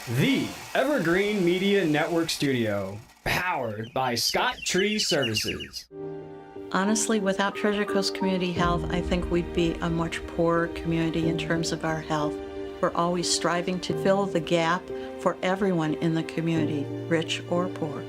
The Evergreen Media Network Studio, powered by Scott Tree Services. Honestly, without Treasure Coast Community Health, I think we'd be a much poorer community in terms of our health. We're always striving to fill the gap for everyone in the community, rich or poor.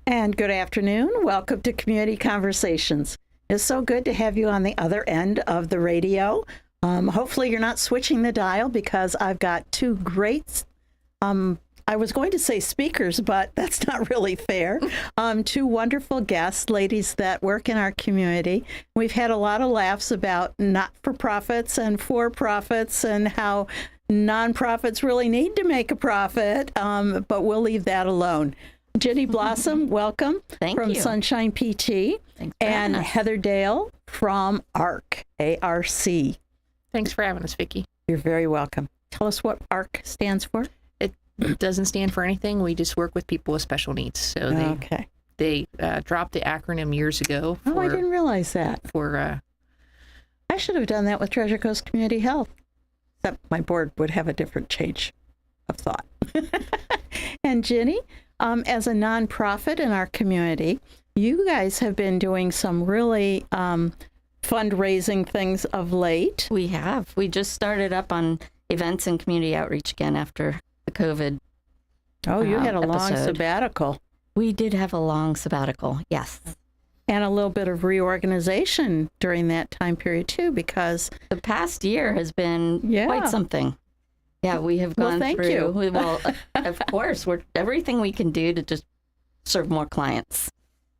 And good afternoon. Welcome to Community Conversations. It's so good to have you on the other end of the radio. Hopefully you're not switching the dial because I've got two great, I was going to say speakers, but that's not really fair. Two wonderful guests, ladies that work in our community. We've had a lot of laughs about not-for-profits and for-profits and how nonprofits really need to make a profit, but we'll leave that alone. Ginny Blossom, welcome. Thank you. From Sunshine PT. And Heather Dale from ARC, A-R-C. Thanks for having us, Vicki. You're very welcome. Tell us what ARC stands for. It doesn't stand for anything. We just work with people with special needs. So they dropped the acronym years ago. I didn't realize that. I should have done that with Treasure Coast Community Health. Except my board would have a different change of thought. And Ginny, as a nonprofit in our community, you guys have been doing some really fundraising things of late. We have. We just started up on events and community outreach again after the COVID. Oh, you had a episode. long sabbatical. We did have a long sabbatical, yes. And a little bit of reorganization during that time period, too, because the past year has been quite something. Yeah, we have gone thank through. you. Well, of course, we're everything we can do to just serve more clients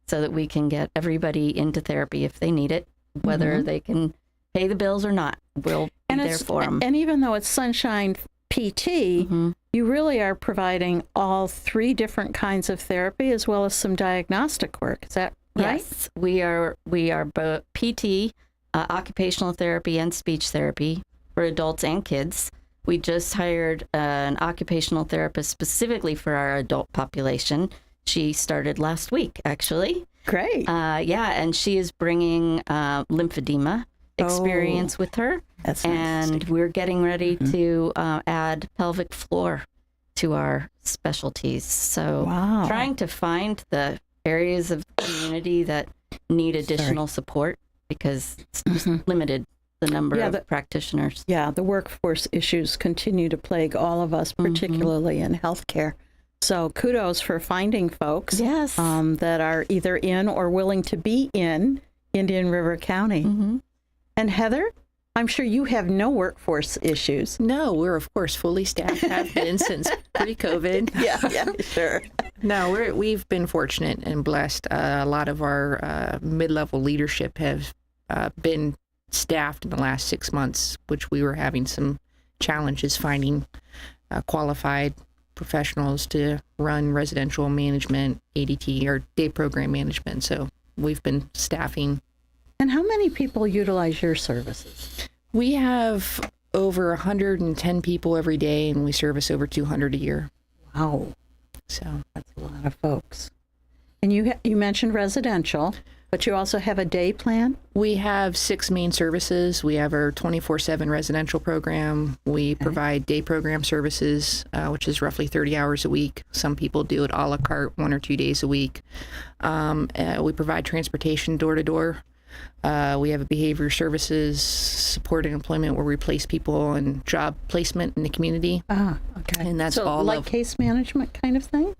so that we can get everybody into therapy if they need it, whether they can pay the bills or not. We'll be there for them. And even though it's Sunshine PT, you really are providing all three different kinds of therapy as well as some diagnostic work. Is that right? Yes, we are both PT, occupational therapy, and speech therapy for adults and kids. We just hired an occupational therapist specifically for our adult population. She started last week, actually. Great. And she is bringing lymphedema experience with her. That's and nice. We're getting ready to add pelvic floor to our specialties. So trying to find the areas of the community that need additional support because it's just limited. The number of practitioners. Yeah, the workforce issues continue to plague all of us, particularly in healthcare. So kudos for finding folks that are either in or willing to be in Indian River County. And Heather, I'm sure you have no workforce issues. No, we're, of course, fully staffed, have been since pre-COVID. Yeah, sure. No, we've been fortunate and blessed. A lot of our mid-level leadership have been staffed in the last 6 months, which we were having some challenges finding qualified professionals to run residential management, ADT, or day program management. So we've been staffing. And how many people utilize your services? We have over 110 people every day, and we service over 200 a year. Wow. So that's a lot of folks. And you mentioned residential. But you also have a day plan? We have 6 main services. We have our 24/7 residential program. We provide day program services, which is roughly 30 hours a week. Some people do it a la carte 1 or 2 days a week. We provide transportation door to door. We have a behavior services, support and employment where we place people in job placement in the community. Okay. And that's so all like case management kind of thing?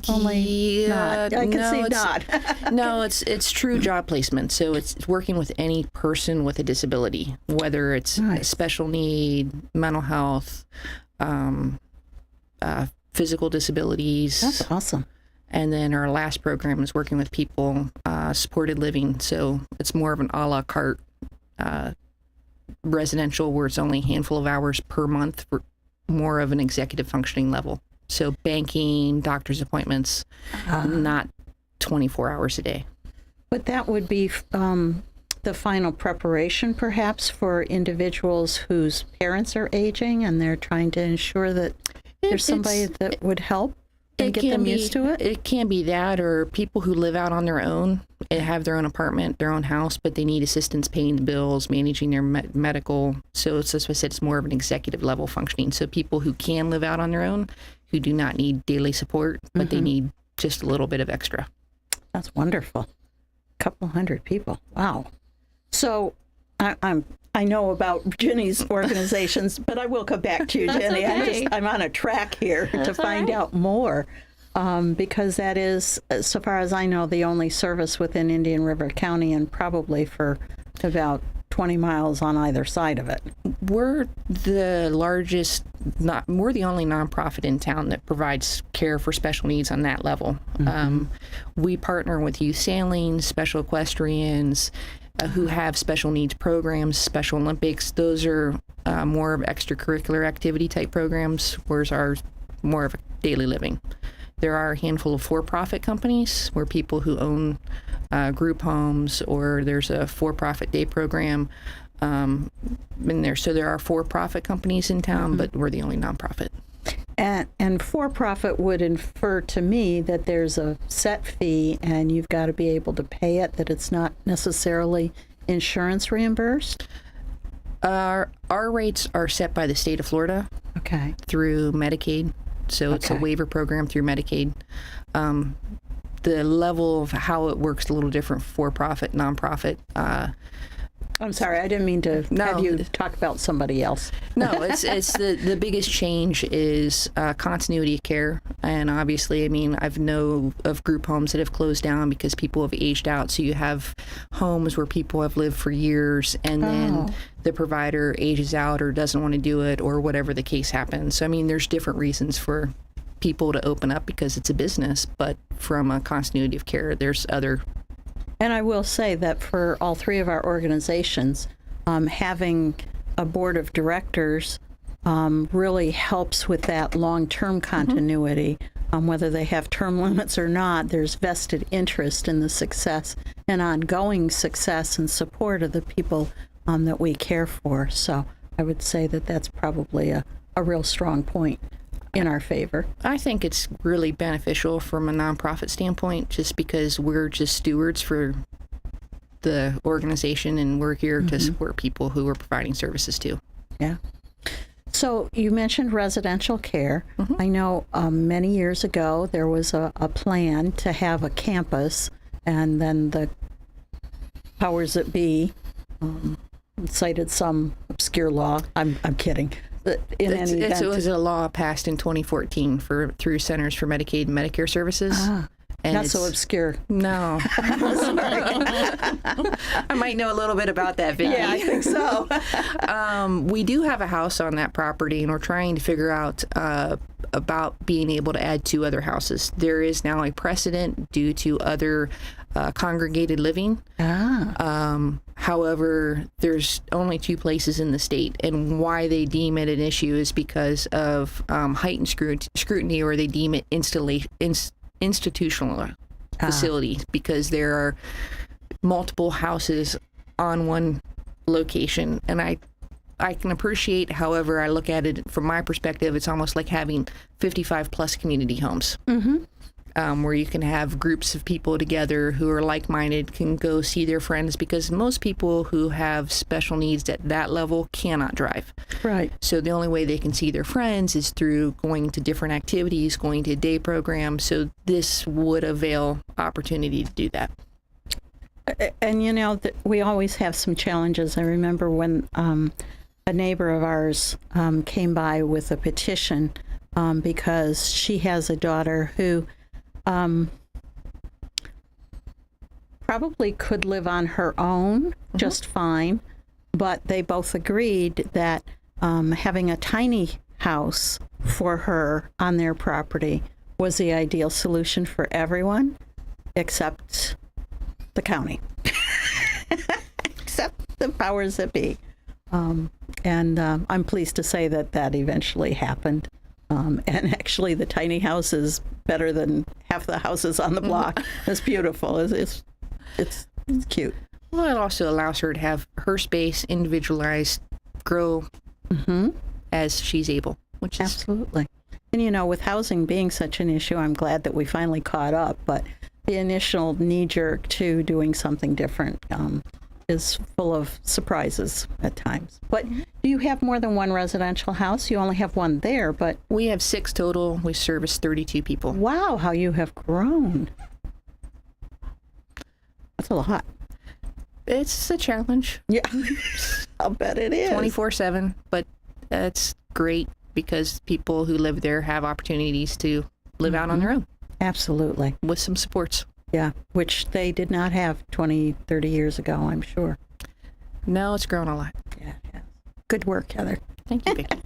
Only not. I can see not. No, it's true job placement. So it's working with any person with a disability, whether it's special need, mental health, physical disabilities. That's awesome. And then our last program is working with people supported living. So it's more of an a la carte residential where it's only a handful of hours per month for more of an executive functioning level. So banking, doctor's appointments, not 24 hours a day. But that would be the final preparation, perhaps, for individuals whose parents are aging and they're trying to ensure that there's somebody that would help and get them used to it? It can be that, or people who live out on their own and have their own apartment, their own house, but they need assistance paying the bills, managing their medical. So it's, as I said, it's more of an executive level functioning. So people who can live out on their own, who do not need daily support, but they need just a little bit of extra. That's wonderful. A couple hundred people. Wow. So I know about Ginny's organizations, but I will come back to you, Ginny. Okay. I'm on a track here to find out more, because that is, so far as I know, the only service within Indian River County, and probably for about 20 miles on either side of it. We're the largest, we're the only nonprofit in town that provides care for special needs on that level. We partner with youth sailing, special equestrians, who have special needs programs, Special Olympics. Those are more of extracurricular activity type programs, whereas ours more of a daily living. There are a handful of for-profit companies where people who own group homes, or there's a for-profit day program in there. So there are for-profit companies in town, but we're the only nonprofit. And for-profit would infer to me that there's a set fee and you've got to be able to pay it, that it's not necessarily insurance reimbursed? Our rates are set by the state of Florida through Medicaid. So it's a waiver program through Medicaid. The level of how it works is a little different for-profit, nonprofit. I'm sorry, I didn't mean to have you talk about somebody else. No, it's the biggest change is continuity of care. And obviously, I mean, I've know of group homes that have closed down because people have aged out. So you have homes where people have lived for years, and then the provider ages out or doesn't want to do it, or whatever the case happens. So, I mean, there's different reasons for people to open up because it's a business, but from a continuity of care, there's other. And I will say that for all three of our organizations, having a board of directors really helps with that long-term continuity. Whether they have term limits or not, there's vested interest in the success and ongoing success and support of the people that we care for. So I would say that that's probably a real strong point in our favor. I think it's really beneficial from a nonprofit standpoint, just because we're just stewards for the organization, and we're here to support people who we're providing services to. Yeah. So you mentioned residential care. I know many years ago there was a plan to have a campus, and then the powers that be cited some obscure law. I'm kidding. It was a law passed in 2014 through Centers for Medicaid and Medicare Services. And not so obscure. No. I might know a little bit about that, Vicki. Yeah, I think so. We do have a house on that property, and we're trying to figure out about being able to add 2 other houses. There is now a precedent due to other congregated living. However, there's only 2 places in the state, and why they deem it an issue is because of heightened scrutiny, or they deem it institutional facility, because there are multiple houses on one location. And I can appreciate, however, I look at it from my perspective, it's almost like having 55 plus community homes. Where you can have groups of people together who are like-minded, can go see their friends, because most people who have special needs at that level cannot drive. Right. So the only way they can see their friends is through going to different activities, going to day programs. So this would avail opportunity to do that. And you know, we always have some challenges. I remember when a neighbor of ours came by with a petition because she has a daughter who probably could live on her own just fine, but they both agreed that having a tiny house for her on their property was the ideal solution for everyone except the county, except the powers that be. And I'm pleased to say that that eventually happened. And actually, the tiny house is better than half the houses on the block. It's beautiful. It's cute. Well, it also allows her to have her space, individualized, grow as she's able. Which is absolutely. And, with housing being such an issue, I'm glad that we finally caught up. But the initial knee-jerk to doing something different is full of surprises at times. But do you have more than one residential house? You only have one there, but... We have 6 total. We service 32 people. Wow, how you have grown. That's a lot. It's a challenge. Yeah, I'll bet it is. 24/7, but it's great because people who live there have opportunities to live out on their own. Absolutely. With some supports. Yeah, which they did not have 20, 30 years ago, I'm sure. No, it's grown a lot. Yeah, yeah. Good work, Heather. Thank you, Vicki.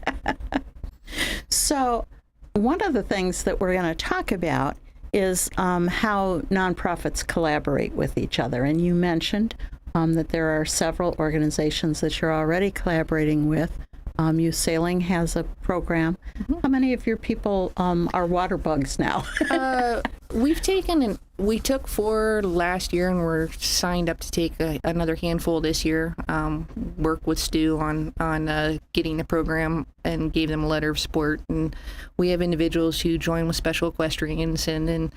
So one of the things that we're going to talk about is how nonprofits collaborate with each other. And you mentioned that there are several organizations that you're already collaborating with. Youth Sailing has a program. How many of your people are water bugs now? We took 4 last year, and we're signed up to take another handful this year. Work with Stu on getting the program and gave them a letter of support. And we have individuals who join with Special Equestrians, and then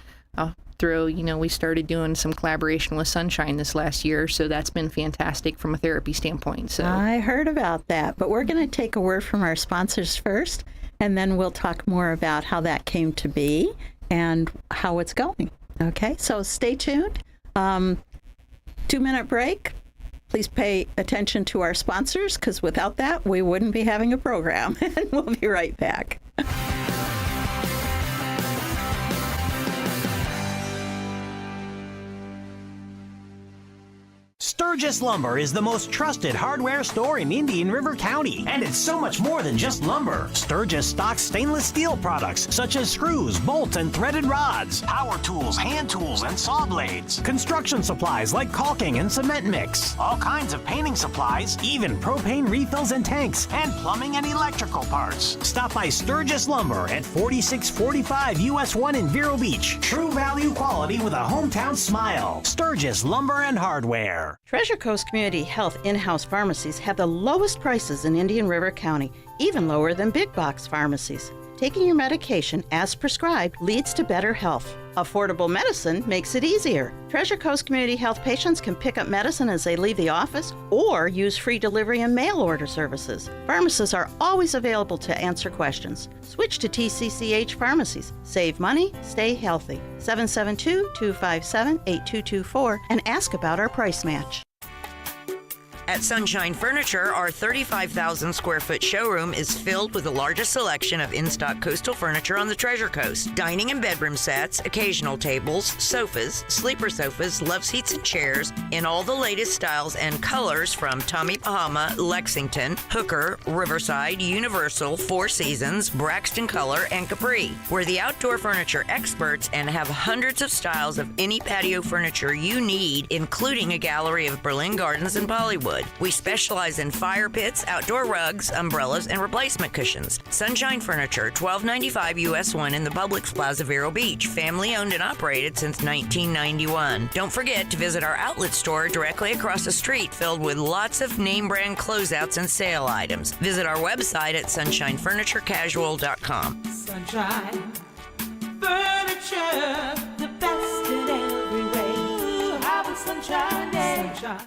we started doing some collaboration with Sunshine this last year, so that's been fantastic from a therapy standpoint. So I heard about that, but we're going to take a word from our sponsors first, and then we'll talk more about how that came to be and how it's going. Okay, so stay tuned. 2-minute break. Please pay attention to our sponsors, because without that, we wouldn't be having a program. And we'll be right back. Sturgis Lumber is the most trusted hardware store in Indian River County, and it's so much more than just lumber. Sturgis stocks stainless steel products such as screws, bolts, and threaded rods, power tools, hand tools, and saw blades, construction supplies like caulking and cement mix, all kinds of painting supplies, even propane refills and tanks, and plumbing and electrical parts. Stop by Sturgis Lumber at 4645 US 1 in Vero Beach. True value quality with a hometown smile. Sturgis Lumber and Hardware. Treasure Coast Community Health in-house pharmacies have the lowest prices in Indian River County, even lower than big box pharmacies. Taking your medication as prescribed leads to better health. Affordable medicine makes it easier. Treasure Coast Community Health patients can pick up medicine as they leave the office or use free delivery and mail order services. Pharmacists are always available to answer questions. Switch to TCCH pharmacies. Save money, stay healthy. 772-257-8224 and ask about our price match. At Sunshine Furniture, our 35,000 square foot showroom is filled with the largest selection of in-stock coastal furniture on the Treasure Coast. Dining and bedroom sets, occasional tables, sofas, sleeper sofas, love seats and chairs in all the latest styles and colors from Tommy Bahama, Lexington, Hooker, Riverside, Universal, Four Seasons, Braxton Color, and Capri. We're the outdoor furniture experts and have hundreds of styles of any patio furniture you need, including a gallery of Berlin Gardens and Bollywood. We specialize in fire pits, outdoor rugs, umbrellas, and replacement cushions. Sunshine Furniture, 1295 US 1 in the Publix Plaza, Vero Beach. Family owned and operated since 1991. Don't forget to visit our outlet store directly across the street, filled with lots of name brand closeouts and sale items. Visit our website at sunshinefurniturecasual.com. Sunshine Furniture, the best in every way. Ooh, have a sunshine day. Sunshine.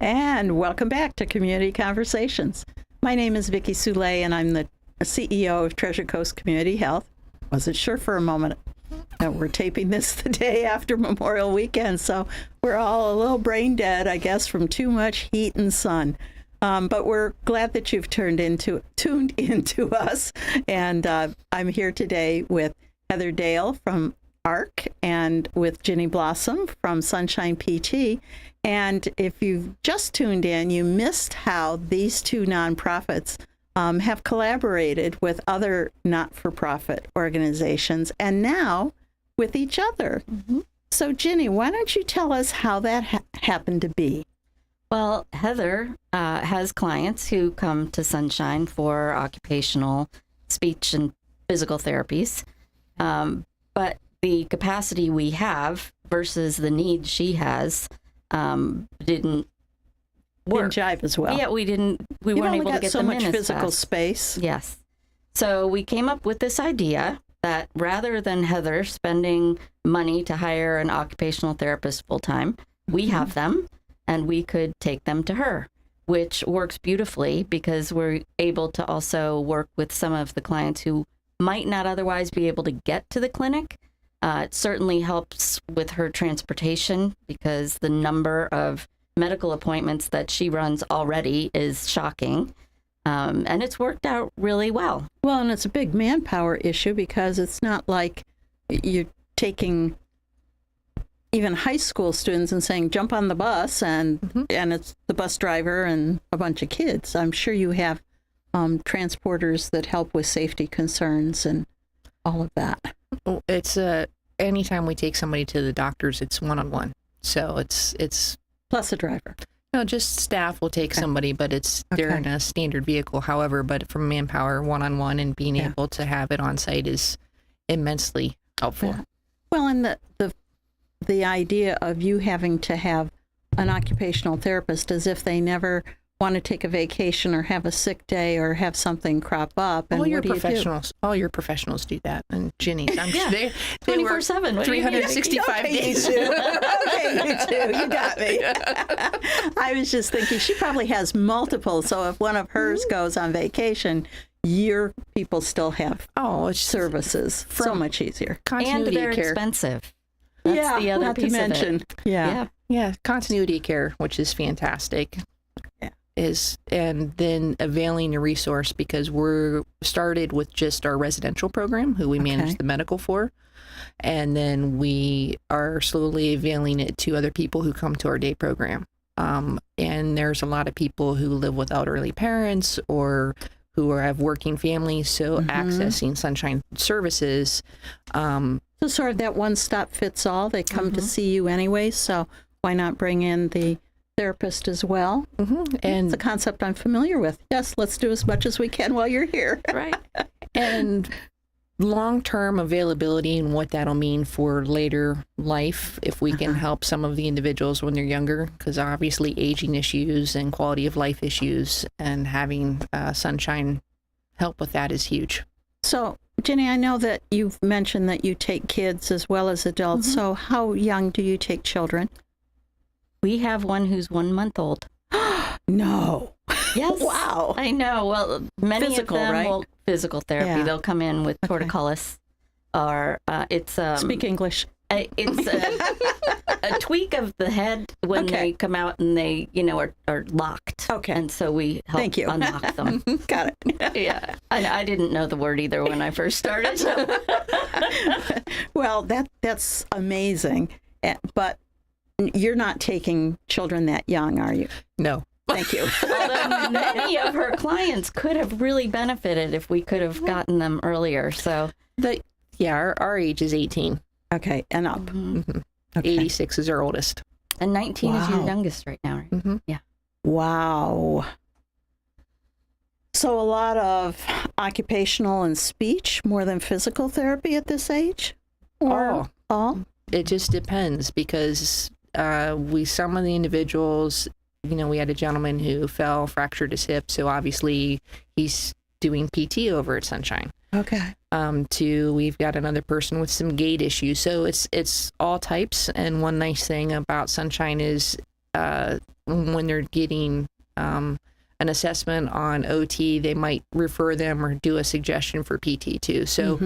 And welcome back to Community Conversations. My name is Vicki Soule, and I'm the CEO of Treasure Coast Community Health. Wasn't sure for a moment that we're taping this the day after Memorial Weekend, so we're all a little brain dead, I guess, from too much heat and sun. But we're glad that you've tuned into us, and I'm here today with Heather Dale from ARC and with Ginny Blossom from Sunshine PT. And if you've just tuned in, you missed how these two nonprofits have collaborated with other not-for-profit organizations and now with each other. Mm-hmm. So, Ginny, why don't you tell us how that happened to be? Well, Heather has clients who come to Sunshine for occupational, speech, and physical therapies. But the capacity we have versus the need she has didn't work. Didn't jive as well. Yeah, we weren't able to get so them much in as physical fast. space. Yes. So we came up with this idea that rather than Heather spending money to hire an occupational therapist full-time, we have them and we could take them to her, which works beautifully because we're able to also work with some of the clients who might not otherwise be able to get to the clinic. It certainly helps with her transportation because the number of medical appointments that she runs already is shocking. And it's worked out really well. Well, and it's a big manpower issue because it's not like you're taking even high school students and saying, jump on the bus, and it's the bus driver and a bunch of kids. I'm sure you have transporters that help with safety concerns and all of that. It's anytime we take somebody to the doctors, it's one-on-one. So it's plus a driver. No, just staff will take somebody, but they're in a standard vehicle. However, but from manpower, one-on-one, and being able to have it on site is immensely helpful. Yeah. Well, and the idea of you having to have an occupational therapist as if they never want to take a vacation or have a sick day or have something crop up. And all your what do professionals, all your professionals do that. And Ginny's, I'm sure they 24/7, 365 days. Okay, you too. You got me. I was just thinking she probably has multiple. So if one of hers goes on vacation, your people still have it's services. So much easier. And they're expensive. That's the other not piece to mention. of it. Yeah, continuity of care, which is fantastic. And then availing a resource because we're started with just our residential program, who we manage the medical for. And then we are slowly availing it to other people who come to our day program. And there's a lot of people who live with elderly parents or who have working families. So accessing Sunshine services. So sort of that one-stop fits all. They come to see you anyway. So why not bring in the therapist as well? And it's a concept I'm familiar with. Yes, let's do as much as we can while you're here. Right. And long-term availability and what that'll mean for later life if we can help some of the individuals when they're younger, because obviously aging issues and quality of life issues, and having Sunshine help with that is huge. So, Ginny, I know that you've mentioned that you take kids as well as adults. So how young do you take children? We have one who's 1 month old. No. Yes. Wow. I know. Well, many Physical, of them right? will physical therapy. Yeah. They'll come in with torticollis, or it's Speak English. It's a tweak of the head when they come out and they, are locked. Okay. And so we help unlock them. Got it. Yeah. I didn't know the word either when I first started. So. Well, that's amazing. But you're not taking children that young, are you? No. Thank you. Although many of her clients could have really benefited if we could have gotten them earlier. So our age is 18. Okay, and up. Okay. 86 is our oldest. And 19 is your youngest right now, right? Yeah. Wow. So a lot of occupational and speech more than physical therapy at this age? Or all? It just depends because some of the individuals, we had a gentleman who fell, fractured his hip. So obviously he's doing PT over at Sunshine. Okay. We've got another person with some gait issues. So it's all types. And one nice thing about Sunshine is when they're getting an assessment on OT, they might refer them or do a suggestion for PT too. So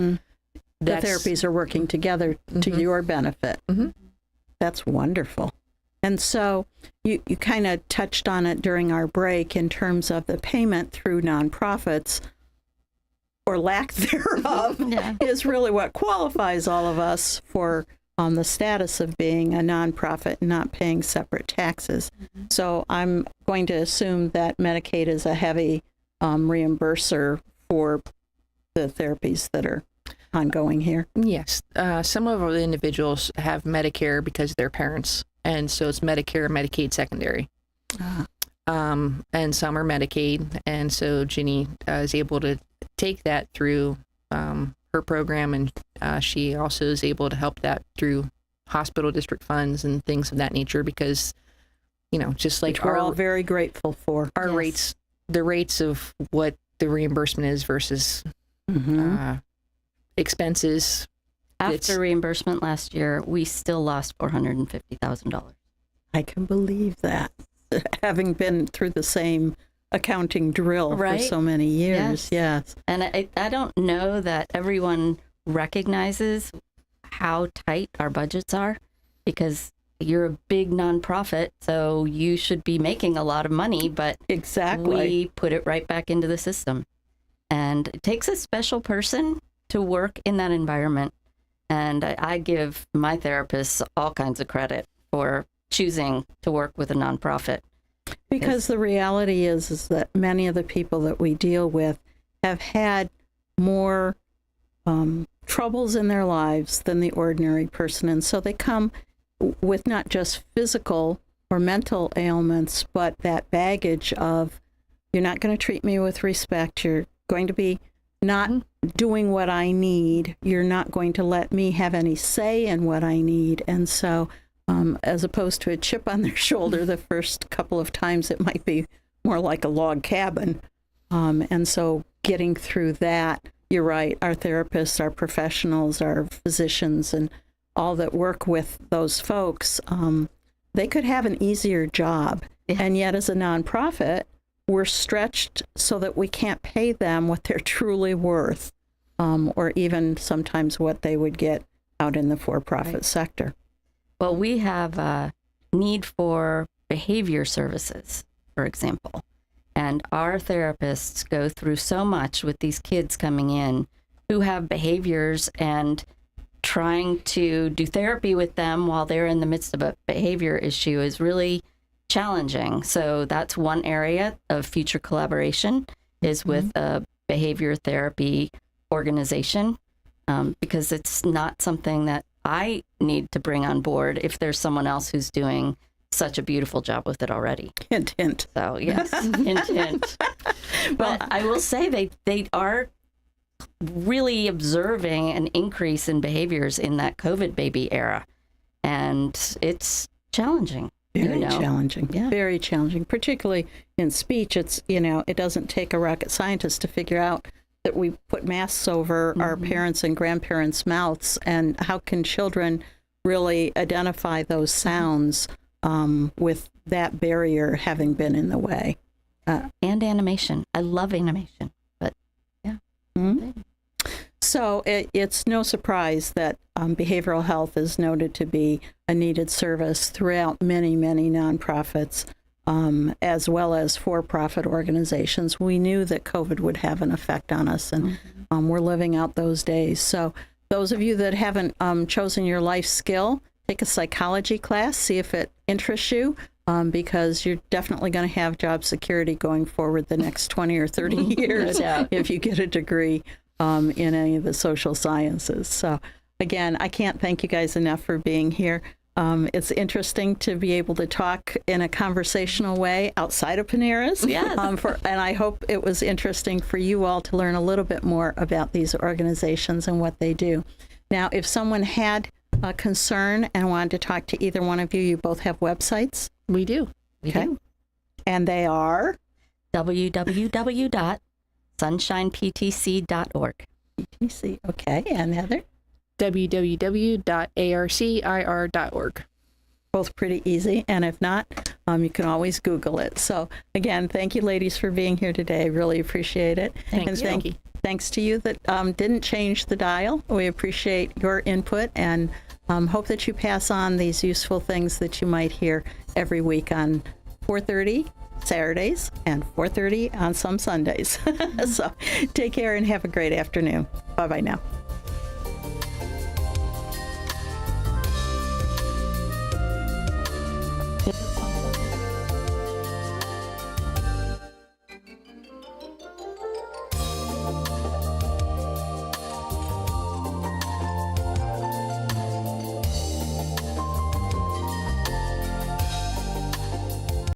the therapies are working together to your benefit. That's wonderful. And so you kind of touched on it during our break in terms of the payment through nonprofits, or lack thereof, is really what qualifies all of us for the status of being a nonprofit and not paying separate taxes. So I'm going to assume that Medicaid is a heavy reimburser for the therapies that are ongoing here. Yes. Some of the individuals have Medicare because of their parents. And so it's Medicare and Medicaid secondary. And some are Medicaid. And so Ginny is able to take that through her program. And she also is able to help that through hospital district funds and things of that nature, because, just like Which we're all very grateful for. Our rates, the rates of what the reimbursement is versus expenses. After reimbursement last year, we still lost $450,000. I can believe that, having been through the same accounting drill for so many years. Yes. And I don't know that everyone recognizes how tight our budgets are, because you're a big nonprofit, so you should be making a lot of money, but we put it right back into the system. And it takes a special person to work in that environment. And I give my therapists all kinds of credit for choosing to work with a nonprofit. Because the reality is that many of the people that we deal with have had more troubles in their lives than the ordinary person. And so they come with not just physical or mental ailments, but that baggage of, you're not going to treat me with respect. You're going to be not doing what I need. You're not going to let me have any say in what I need. And so as opposed to a chip on their shoulder the first couple of times, it might be more like a log cabin. And so getting through that, you're right, our therapists, our professionals, our physicians, and all that work with those folks, they could have an easier job. Yeah. And yet as a nonprofit, we're stretched so that we can't pay them what they're truly worth, or even sometimes what they would get out in the for-profit sector. Well, we have a need for behavior services, for example. And our therapists go through so much with these kids coming in who have behaviors, and trying to do therapy with them while they're in the midst of a behavior issue is really challenging. So that's one area of future collaboration, is with a behavior therapy organization, because it's not something that I need to bring on board if there's someone else who's doing such a beautiful job with it already. Hint, hint. So yes, hint, hint. But I will say they are really observing an increase in behaviors in that COVID baby era. And it's challenging. Very challenging. Yeah. Very challenging, particularly in speech. It's, it doesn't take a rocket scientist to figure out that we put masks over our parents' and grandparents' mouths, and how can children really identify those sounds with that barrier having been in the way. And animation. I love animation, but yeah. Mm-hmm. So it's no surprise that behavioral health is noted to be a needed service throughout many, many nonprofits, as well as for-profit organizations. We knew that COVID would have an effect on us, and we're living out those days. So those of you that haven't chosen your life skill, take a psychology class, see if it interests you, because you're definitely going to have job security going forward the next 20 or 30 years if you get a degree in any of the social sciences. So again, I can't thank you guys enough for being here. It's interesting to be able to talk in a conversational way outside of Panera's. Yes. And I hope it was interesting for you all to learn a little bit more about these organizations and what they do. Now, if someone had a concern and wanted to talk to either one of you, you both have websites? We do. Okay. And they are? www.sunshineptc.org. PTC, okay. And Heather? www.arcir.org. Both pretty easy. And if not, you can always Google it. So again, thank you ladies for being here today. I really appreciate it. Thank you. Thanks to you that didn't change the dial. We appreciate your input, and hope that you pass on these useful things that you might hear every week on 4:30 Saturdays and 4:30 on some Sundays. So take care and have a great afternoon. Bye-bye now.